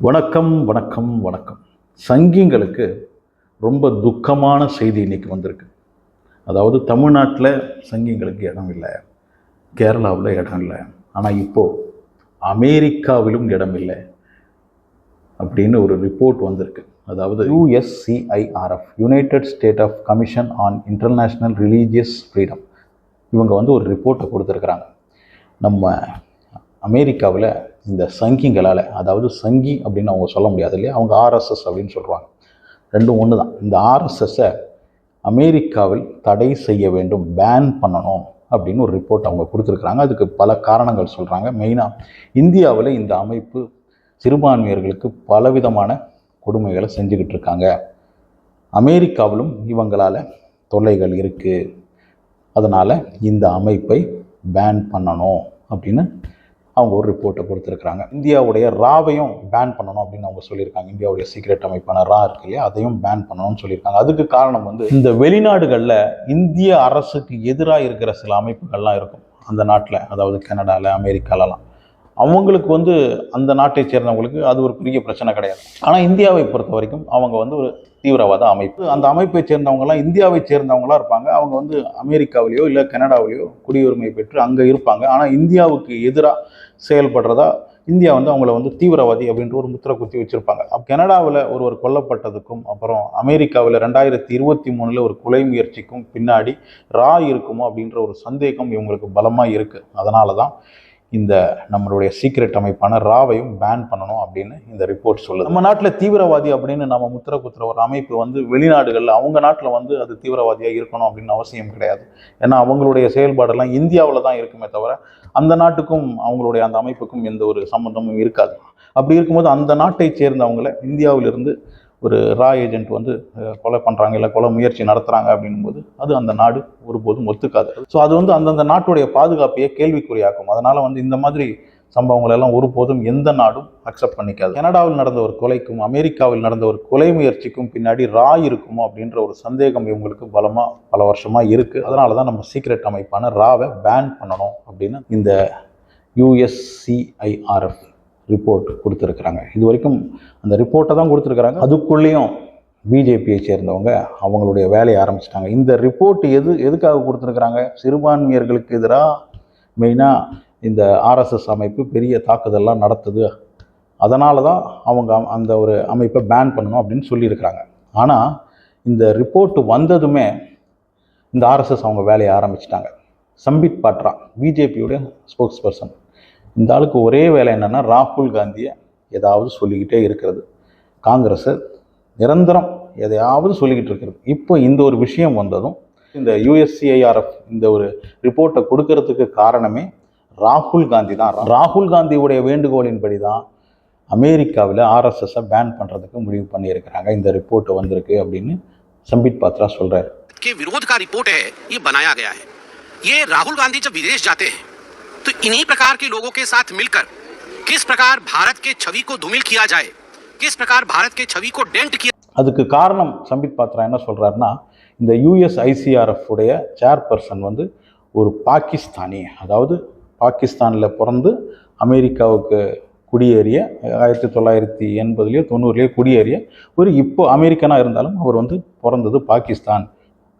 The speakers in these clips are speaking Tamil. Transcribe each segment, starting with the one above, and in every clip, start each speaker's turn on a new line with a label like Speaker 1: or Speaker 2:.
Speaker 1: வணக்கம் வணக்கம் வணக்கம். சங்கிங்களுக்கு ரொம்ப துக்கமான செய்தி இன்னைக்கு வந்திருக்கு. அதாவது தமிழ்நாட்டில் சங்கிங்களுக்கு இடம் இல்லை, கேரளாவில் இடம் இல்லை, ஆனால் இப்போது அமெரிக்காவிலும் இடம் இல்லை அப்படின்னு ஒரு ரிப்போர்ட் வந்திருக்கு. அதாவது USCIRF, United State of Commission on International Religious Freedom, இவங்க ஒரு ரிப்போர்ட்டை கொடுத்துருக்குறாங்க. நம்ம அமெரிக்காவில் இந்த சங்கிங்களால், அதாவது சங்கி அப்படின்னு அவங்க சொல்ல முடியாது இல்லையா, அவங்க RSS அப்படின்னு சொல்கிறாங்க, ரெண்டும் ஒன்று தான். இந்த RSSஐ அமெரிக்காவில் தடை செய்ய வேண்டும், பேன் பண்ணணும் அப்படின்னு ஒரு ரிப்போர்ட் அவங்க கொடுத்துருக்குறாங்க. அதுக்கு பல காரணங்கள் சொல்கிறாங்க. மெயினாக இந்தியாவில் இந்த அமைப்பு சிறுபான்மையர்களுக்கு பலவிதமான கொடுமைகளை செஞ்சுக்கிட்டு இருக்காங்க, அமெரிக்காவிலும் இவங்களால் தொல்லைகள் இருக்குது, அதனால் இந்த அமைப்பை பேன் பண்ணணும் அப்படின்னு அவங்க ஒரு ரிப்போர்ட்டை கொடுத்துருக்குறாங்க. இந்தியாவுடைய ராவையும் பேன் பண்ணணும் அப்படின்னு அவங்க சொல்லியிருக்காங்க. இந்தியாவுடைய சீக்ரெட் அமைப்பான ரா இருக்கு இல்லையா, அதையும் பேன் பண்ணணும்னு சொல்லியிருக்காங்க. அதுக்கு காரணம் இந்த வெளிநாடுகளில் இந்திய அரசுக்கு எதிராக இருக்கிற சில அமைப்புகள்லாம் இருக்கும் அந்த நாட்டில், அதாவது கனடாவில், அமெரிக்காலலாம். அவங்களுக்கு அந்த நாட்டை சேர்ந்தவங்களுக்கு அது ஒரு பெரிய பிரச்சனை கிடையாது. ஆனால் இந்தியாவை பொறுத்த வரைக்கும் அவங்க ஒரு தீவிரவாத அமைப்பு. அந்த அமைப்பை சேர்ந்தவங்கலாம் இந்தியாவை சேர்ந்தவங்களா இருப்பாங்க. அவங்க அமெரிக்காவிலேயோ இல்லை கனடாவிலேயோ குடியுரிமை பெற்று அங்கே இருப்பாங்க. ஆனால் இந்தியாவுக்கு எதிராக செயல்படுறதா இந்தியா அவங்கள தீவிரவாதி அப்படின்ற ஒரு முத்திரை குத்தி வச்சிருப்பாங்க. கனடாவில் ஒருவர் கொல்லப்பட்டதுக்கும் அப்புறம் அமெரிக்காவில் 2023 ஒரு கொலை முயற்சிக்கும் பின்னாடி ரா இருக்குமோ அப்படின்ற ஒரு சந்தேகம் இவங்களுக்கு பலமாக இருக்குது. அதனால தான் இந்த நம்மளுடைய சீக்ரெட் அமைப்பான ராவையும் பேன் பண்ணணும் அப்படின்னு இந்த ரிப்போர்ட் சொல்லுது. நம்ம நாட்டில் தீவிரவாதி அப்படின்னு நம்ம முத்திரை குத்துற ஒரு அமைப்பு வெளிநாடுகளில் அவங்க நாட்டில் அது தீவிரவாதியாக இருக்கணும் அப்படின்னு அவசியம் கிடையாது. ஏன்னா அவங்களுடைய செயல்பாடெல்லாம் இந்தியாவில் தான் இருக்குமே தவிர அந்த நாட்டுக்கும் அவங்களுடைய அந்த அமைப்புக்கும் எந்த ஒரு சம்மந்தமும் இருக்காது. அப்படி இருக்கும்போது அந்த நாட்டை சேர்ந்தவங்களை இந்தியாவிலிருந்து ஒரு ரா ஏஜென்ட் கொலை பண்ணுறாங்க, இல்லை கொலை முயற்சி நடத்துகிறாங்க அப்படின்போது அது அந்த நாடு ஒருபோதும் ஒத்துக்காது. ஸோ அது அந்தந்த நாட்டுடைய பாதுகாப்பையே கேள்விக்குறியாக்கும். அதனால் இந்த மாதிரி சம்பவங்கள் எல்லாம் ஒருபோதும் எந்த நாடும் அக்செப்ட் பண்ணிக்காது. கனடாவில் நடந்த ஒரு கொலைக்கும் அமெரிக்காவில் நடந்த ஒரு கொலை முயற்சிக்கும் பின்னாடி ரா இருக்குமோ அப்படின்ற ஒரு சந்தேகம் இவங்களுக்கு பலமாக பல வருஷமாக இருக்குது. அதனால தான் நம்ம சீக்ரெட் அமைப்பான ராவை பேன் பண்ணணும் அப்படின்னு இந்த USCIRF ரிப்போர்ட் கொடுத்துருக்குறாங்க. இது வரைக்கும் அந்த ரிப்போர்ட்டை தான் கொடுத்துருக்குறாங்க. அதுக்குள்ளேயும் பிஜேபியை சேர்ந்தவங்க அவங்களுடைய வேலையை ஆரம்பிச்சிட்டாங்க. இந்த ரிப்போர்ட் எதுக்காக கொடுத்துருக்குறாங்க? சிறுபான்மையர்களுக்கு எதிராக மெயினாக இந்த RSS அமைப்பு பெரிய தாக்குதல்லாம் நடத்துது, அதனால தான் அவங்க அந்த ஒரு அமைப்பை பேன் பண்ணணும் அப்படின்னு சொல்லியிருக்கிறாங்க. ஆனால் இந்த ரிப்போர்ட் வந்ததுமே இந்த RSS அவங்க வேலையை ஆரம்பிச்சிட்டாங்க. சம்பித் பாட்ரா, பிஜேபியோட ஸ்போக்ஸ் பர்சன், இந்த ஆளுக்கு ஒரே வேலை என்னென்னா ராகுல் காந்தியை ஏதாவது சொல்லிக்கிட்டே இருக்கிறது, காங்கிரஸை நிரந்தரம் எதையாவது சொல்லிக்கிட்டு இருக்கிறது. இப்போ இந்த ஒரு விஷயம் வந்ததும் இந்த USCIRF இந்த ஒரு ரிப்போர்ட்டை கொடுக்கறதுக்கு காரணமே ராகுல் காந்தி தான். ராகுல் காந்தியுடைய வேண்டுகோளின்படி தான் அமெரிக்காவில் RSSஐ பேன் பண்ணுறதுக்கு முடிவு பண்ணியிருக்கிறாங்க. இந்த ரிப்போர்ட் வந்திருக்கு அப்படின்னு சம்பித் பாத்ரா சொல்கிறார்.
Speaker 2: विरोध का रिपोर्ट है, ये बनाया गया है। ये राहुल गांधी जब विदेश जाते हैं तो इन्हीं प्रकार के लोगों के साथ मिलकर किस प्रकार भारत के छवि को धूमिल किया जाए, किस प्रकार भारत के छवि को डेंट किया।
Speaker 1: அதுக்கு காரணம் சம்பித் பாத்ரா என்ன சொல்றாருன்னா, இந்த USICRF உடைய சேர்பர்சன் ஒரு பாகிஸ்தானி, அதாவது பாகிஸ்தானில் பிறந்து அமெரிக்காவுக்கு குடியேறிய 1980லேயோ 90லேயோ குடியேறிய இப்போ அமெரிக்கனாக இருந்தாலும் அவர் பிறந்தது பாகிஸ்தான்.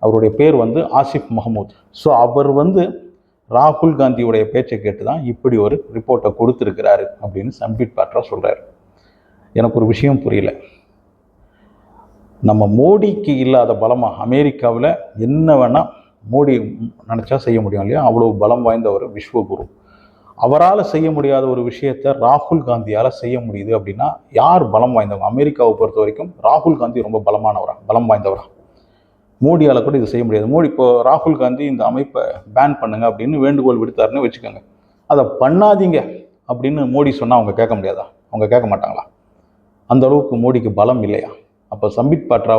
Speaker 1: அவருடைய பேர் ஆசிஃப் மஹமூத். ஸோ அவர் ராகுல் காந்தியுடைய பேச்சை கேட்டு தான் இப்படி ஒரு ரிப்போர்ட்டை கொடுத்துருக்கிறாரு அப்படின்னு சம்பித் பாட்ரா சொல்கிறார். எனக்கு ஒரு விஷயம் புரியல. நம்ம மோடிக்கு இல்லாத பலமாக அமெரிக்காவில் என்ன வேணால் மோடி நினச்சா செய்ய முடியும் இல்லையா, அவ்வளோ பலம் வாய்ந்த ஒரு விஸ்வகுரு. அவரால் செய்ய முடியாத ஒரு விஷயத்தை ராகுல் காந்தியால் செய்ய முடியுது அப்படின்னா யார் பலம் வாய்ந்தவங்க? அமெரிக்காவை பொறுத்த வரைக்கும் ராகுல் காந்தி ரொம்ப பலம் வாய்ந்தவரா. மோடியால் கூட இது செய்ய முடியாது. மோடி இப்போ ராகுல் காந்தி இந்த அமைப்பை பேன் பண்ணுங்க அப்படின்னு வேண்டுகோள் விடுத்தாருன்னு வச்சுக்கோங்க, அதை பண்ணாதீங்க அப்படின்னு மோடி சொன்னால் அவங்க கேட்க முடியாதா? அவங்க கேட்க மாட்டாங்களா? அந்த அளவுக்கு மோடிக்கு பலம் இல்லையா? அப்போ சம்பித் பாட்ரா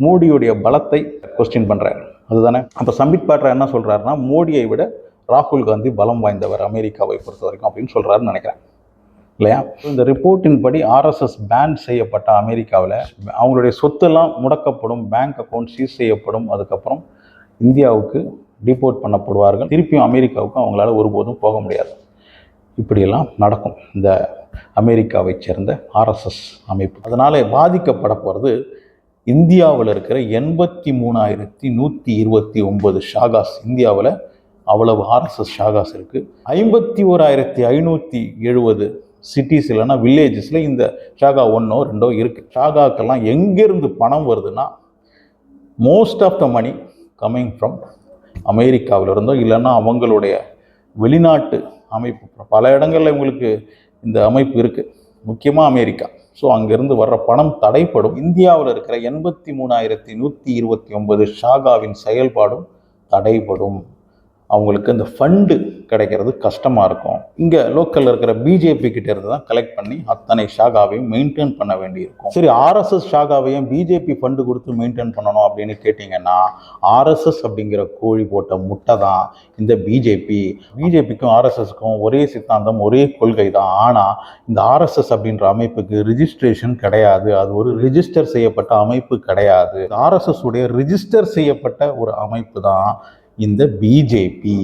Speaker 1: மோடியுடைய பலத்தை கொஸ்டின் பண்ணுறாரு, அதுதானே? அப்போ சம்பித் பாட்ரா என்ன சொல்கிறாருன்னா, மோடியை விட ராகுல் காந்தி பலம் வாய்ந்தவர் அமெரிக்காவை பொறுத்த வரைக்கும் அப்படின்னு சொல்கிறாருன்னு நினைக்கிறேன் இல்லையா? இந்த ரிப்போர்ட்டின் படி RSS பேன் செய்யப்பட்ட அமெரிக்காவில் அவங்களுடைய சொத்தெல்லாம் முடக்கப்படும், பேங்க் அக்கௌண்ட் சீஸ் செய்யப்படும், அதுக்கப்புறம் இந்தியாவுக்கு டிபோர்ட் பண்ணப்படுவார்கள், திருப்பியும் அமெரிக்காவுக்கு அவங்களால ஒருபோதும் போக முடியாது. இப்படியெல்லாம் நடக்கும் இந்த அமெரிக்காவை சேர்ந்த ஆர்எஸ்எஸ் அமைப்பு. அதனால் பாதிக்கப்பட போகிறது இந்தியாவில் இருக்கிற 83,129 ஷாகாஸ். இந்தியாவில் அவ்வளவு ஆர்எஸ்எஸ் ஷாகாஸ் இருக்குது. 51,570 சிட்டிஸ் இல்லைன்னா வில்லேஜஸில் இந்த ஷாகா 1ஓ 2ஓ இருக்குது. ஷாகாக்கெல்லாம் எங்கேருந்து பணம் வருதுன்னா most of the money coming from அமெரிக்காவில் இருந்தோ இல்லைன்னா அவங்களுடைய வெளிநாட்டு அமைப்பு. பல இடங்களில் இவங்களுக்கு இந்த அமைப்பு இருக்குது, முக்கியமாக அமெரிக்கா. ஸோ அங்கேருந்து வர்ற பணம் தடைப்படும். இந்தியாவில் இருக்கிற 83,129 ஷாகாவின் செயல்பாடும் தடைப்படும். அவங்களுக்கு இந்த ஃபண்டு கிடைக்கிறது கஷ்டமாக இருக்கும். இங்கே லோக்கலில் இருக்கிற பிஜேபி கிட்ட இருந்து தான் கலெக்ட் பண்ணி அத்தனை ஷாகாவையும் மெயின்டைன் பண்ண வேண்டியிருக்கும். சரி, ஆர்எஸ்எஸ் ஷாகாவையும் பிஜேபி ஃபண்டு கொடுத்து மெயின்டைன் பண்ணணும் அப்படின்னு கேட்டிங்கன்னா, ஆர்எஸ்எஸ் அப்படிங்கிற கோழி போட்ட முட்டை தான் இந்த பிஜேபி. பிஜேபிக்கும் ஆர்எஸ்எஸ்க்கும் ஒரே சித்தாந்தம், ஒரே கொள்கை தான். ஆனால் இந்த ஆர்எஸ்எஸ் அப்படின்ற அமைப்புக்கு ரிஜிஸ்ட்ரேஷன் கிடையாது. அது ஒரு ரிஜிஸ்டர் செய்யப்பட்ட அமைப்பு கிடையாது. ஆர்எஸ்எஸ் உடைய ரிஜிஸ்டர் செய்யப்பட்ட ஒரு அமைப்பு தான் இந்த பிஜேபி.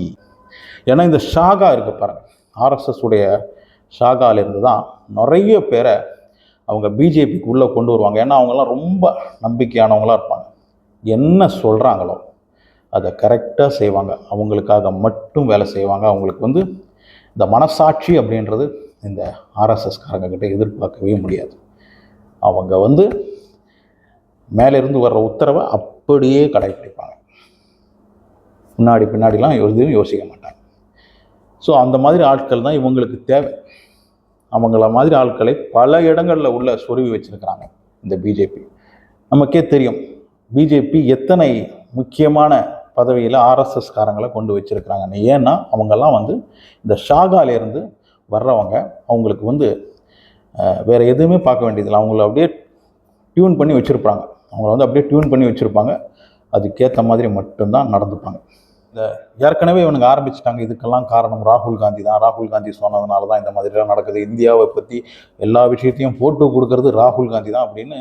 Speaker 1: ஏன்னா இந்த ஷாகா இருக்கு பாருங்க, ஆர்எஸ்எஸ் உடைய ஷாகாலேருந்து தான் நிறைய பேரை அவங்க பிஜேபிக்கு உள்ளே கொண்டு வருவாங்க. ஏன்னா அவங்கெல்லாம் ரொம்ப நம்பிக்கையானவங்களாக இருப்பாங்க. என்ன சொல்கிறாங்களோ அதை கரெக்டாக செய்வாங்க. அவங்களுக்காக மட்டும் வேலை செய்வாங்க. அவங்களுக்கு இந்த மனசாட்சி அப்படின்றது இந்த ஆர்எஸ்எஸ்காரங்க கிட்ட எதிர்பார்க்கவே முடியாது. அவங்க மேலேருந்து வர்ற உத்தரவை அப்படியே கடைப்பிடிப்பாங்க. பின்னாடிலாம் எதுவும் யோசிக்க மாட்டாங்க. ஸோ அந்த மாதிரி ஆட்கள் தான் இவங்களுக்கு தேவை. அவங்கள மாதிரி ஆட்களை பல இடங்களில் உள்ள சொருவி வச்சுருக்கிறாங்க இந்த பிஜேபி. நமக்கே தெரியும் பிஜேபி எத்தனை முக்கியமான பதவியில் ஆர்எஸ்எஸ்காரங்களை கொண்டு வச்சுருக்கிறாங்கன்னு. ஏன்னா அவங்கெல்லாம் இந்த ஷாகாலேருந்து வர்றவங்க. அவங்களுக்கு வேறு எதுவுமே பார்க்க வேண்டியதில்லை. அவங்கள அப்படியே டியூன் பண்ணி வச்சுருப்பாங்க. அவங்கள அப்படியே டியூன் பண்ணி வச்சுருப்பாங்க. அதுக்கேற்ற மாதிரி மட்டும்தான் நடந்துப்பாங்க. இந்த ஏற்கனவே இவனுங்க ஆரம்பிச்சிட்டாங்க. இதுக்கெல்லாம் காரணம் ராகுல் காந்தி தான். ராகுல் காந்தி சொன்னதுனால தான் இந்த மாதிரிலாம் நடக்குது. இந்தியாவை பற்றி எல்லா விஷயத்தையும் போட்டு கொடுக்கறது ராகுல் காந்தி தான் அப்படின்னு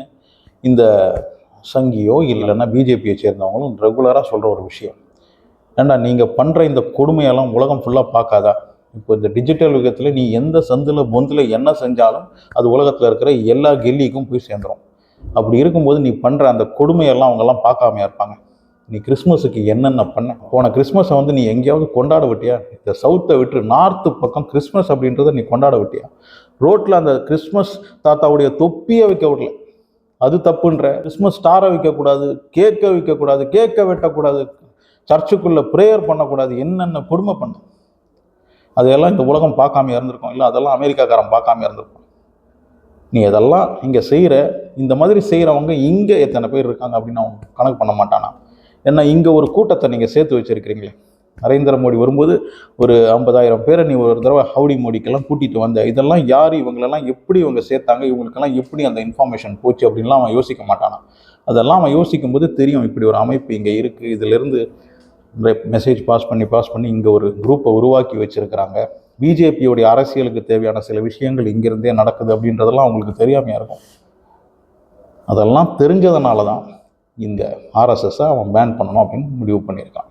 Speaker 1: இந்த சங்கியோ இல்லைன்னா பிஜேபியை சேர்ந்தவங்களும் ரெகுலராக சொல்கிற ஒரு விஷயம். ஏன்னா நீங்கள் பண்ணுற இந்த கொடுமையெல்லாம் உலகம் ஃபுல்லாக பார்க்காதா? இப்போ இந்த டிஜிட்டல் யுகத்தில் நீ எந்த சந்தில் பொந்தில் என்ன செஞ்சாலும் அது உலகத்தில் இருக்கிற எல்லா கெல்லிக்கும் போய் சேர்ந்துடும். அப்படி இருக்கும்போது நீ பண்ணுற அந்த கொடுமையெல்லாம் அவங்கெல்லாம் பார்க்காமையா இருப்பாங்க? நீ கிறிஸ்மஸுக்கு என்னென்ன பண்ண? போன கிறிஸ்மஸை நீ எங்கேயாவது கொண்டாட விட்டியா? இந்த சவுத்தை விட்டு நார்த்து பக்கம் கிறிஸ்மஸ் அப்படின்றத நீ கொண்டாட விட்டியா? ரோட்டில் அந்த கிறிஸ்மஸ் தாத்தாவுடைய தொப்பியை வைக்க விடல, அது தப்புன்ற. கிறிஸ்மஸ் ஸ்டாரை வைக்கக்கூடாது, கேக்கை வைக்கக்கூடாது, கேக்கை வெட்டக்கூடாது, சர்ச்சுக்குள்ளே ப்ரேயர் பண்ணக்கூடாது. என்னென்ன கொடுமை பண்ண அதையெல்லாம் இந்த உலகம் பார்க்காம இருந்திருக்கும். இல்லை அதெல்லாம் அமெரிக்காக்காரன் பார்க்காம இருந்திருக்கும். நீ அதெல்லாம் இங்கே செய்கிற. இந்த மாதிரி செய்கிறவங்க இங்கே எத்தனை பேர் இருக்காங்க அப்படின்னு அவன் கணக்கு பண்ண மாட்டானா? ஏன்னா இங்கே ஒரு கூட்டத்தை நீங்கள் சேர்த்து வச்சுருக்கிறீங்களே. நரேந்திர மோடி வரும்போது ஒரு 50,000 பேரை நீ ஒரு தடவை ஹவுடி மோடிக்கெல்லாம் கூட்டிகிட்டு வந்த. இதெல்லாம் யார்? இவங்களெல்லாம் எப்படி இவங்க சேர்த்தாங்க? இவங்களுக்கெல்லாம் எப்படி அந்த இன்ஃபர்மேஷன் போச்சு அப்படின்லாம் அவன் யோசிக்க மாட்டானா? அதெல்லாம் அவன் யோசிக்கும் போது தெரியும் இப்படி ஒரு அமைப்பு இங்கே இருக்குது. இதிலேருந்து மெசேஜ் பாஸ் பண்ணி இங்கே ஒரு குரூப்பை உருவாக்கி வச்சுருக்கிறாங்க. பிஜேபியோடைய அரசியலுக்கு தேவையான சில விஷயங்கள் இங்கிருந்தே நடக்குது அப்படின்றதெல்லாம் அவங்களுக்கு தெரியாமையாக இருக்கும். அதெல்லாம் தெரிஞ்சதுனால தான் இந்த ஆர்எஸ்எஸ்ஸை அவன் பேன் பண்ணணும் அப்படின்னு முடிவு பண்ணியிருக்கான்.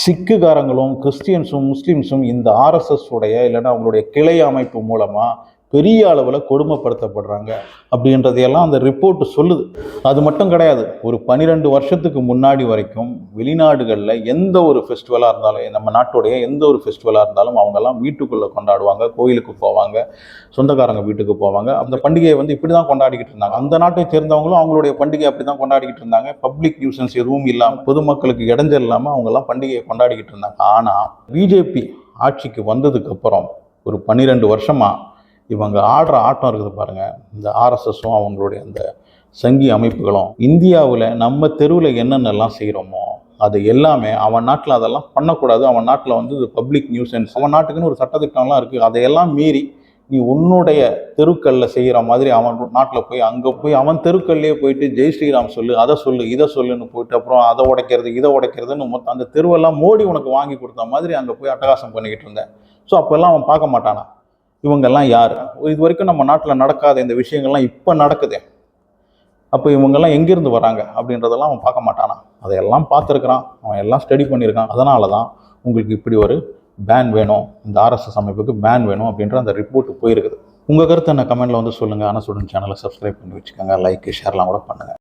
Speaker 1: சிக்குகாரங்களும் கிறிஸ்டியன்ஸும் முஸ்லீம்ஸும் இந்த ஆர்எஸ்எஸ் உடைய இல்லைன்னா அவங்களுடைய கிளை அமைப்பு மூலமாக பெரிய அளவில் கொடுமைப்படுத்தப்படுறாங்க அப்படின்றதையெல்லாம் அந்த ரிப்போர்ட் சொல்லுது. அது மட்டும் கிடையாது. ஒரு 12 வருஷத்துக்கு முன்னாடி வரைக்கும் வெளிநாடுகளில் எந்த ஒரு ஃபெஸ்டிவலாக இருந்தாலும், நம்ம நாட்டுடைய எந்த ஒரு ஃபெஸ்டிவலாக இருந்தாலும் அவங்கெல்லாம் வீட்டுக்குள்ளே கொண்டாடுவாங்க, கோயிலுக்கு போவாங்க, சொந்தக்காரங்க வீட்டுக்கு போவாங்க. அந்த பண்டிகையை இப்படி தான் கொண்டாடிக்கிட்டு இருந்தாங்க. அந்த நாட்டை சேர்ந்தவங்களும் அவங்களுடைய பண்டிகையை அப்படி தான் கொண்டாடிக்கிட்டு இருந்தாங்க. பப்ளிக் நியூசன்ஸ் எதுவும் இல்லாமல், பொதுமக்களுக்கு இடைஞ்சல் இல்லாமல் அவங்கெல்லாம் பண்டிகையை கொண்டாடிக்கிட்டு இருந்தாங்க. ஆனால் பிஜேபி ஆட்சிக்கு வந்ததுக்கப்புறம் ஒரு 12 வருஷமாக இவங்க ஆடுற ஆட்டம் இருக்குது பாருங்கள். இந்த ஆர்எஸ்எஸும் அவங்களுடைய அந்த சங்கி அமைப்புகளும் இந்தியாவில் நம்ம தெருவில் என்னென்னலாம் செய்கிறோமோ அது எல்லாமே அவன் நாட்டில் அதெல்லாம் பண்ணக்கூடாது. அவன் நாட்டில் இது பப்ளிக் நியூசன்ஸ், அவன் நாட்டுக்குன்னு ஒரு சட்டத்திட்டம்லாம் இருக்குது. அதையெல்லாம் மீறி நீ உன்னுடைய தெருக்களில் செய்கிற மாதிரி அவன் நாட்டில் போய் அங்கே போய் அவன் தெருக்கள்லேயே போயிட்டு ஜெய் ஸ்ரீராம் சொல்லு, அதை சொல்லு, இதை சொல்லுன்னு போயிட்டு அப்புறம் அதை உடைக்கிறது இதை உடைக்கிறதுன்னு மொத்தம் அந்த தெருவெல்லாம் மோடி உனக்கு வாங்கி கொடுத்த மாதிரி அங்கே போய் அட்டகாசம் பண்ணிக்கிட்டு இருந்தேன். ஸோ அப்போல்லாம் அவன் பார்க்க மாட்டானா இவங்கெல்லாம் யார்? இது வரைக்கும் நம்ம நாட்டில் நடக்காத இந்த விஷயங்கள்லாம் இப்போ நடக்குது. அப்போ இவங்கெல்லாம் எங்கேருந்து வராங்க அப்படின்றதெல்லாம் அவன் பார்க்க மாட்டானா? அதையெல்லாம் பார்த்துருக்குறான், அவன் எல்லாம் ஸ்டடி பண்ணியிருக்கான். அதனால தான் உங்களுக்கு இப்படி ஒரு பேன் வேணும், இந்த ஆர்எஸ்எஸ் அமைப்புக்கு பேன் வேணும் அப்படின்ற அந்த ரிப்போர்ட் போயிருக்குது. உங்கள் கருத்தை என்ன கமெண்ட்டில் வந்து சொல்லுங்கள். ஆனால் ஸ்டூடெண்ட் சேனலை சப்ஸ்கிரைப் பண்ணி வச்சுக்கோங்க, லைக் ஷேர்லாம் கூட பண்ணுங்கள்.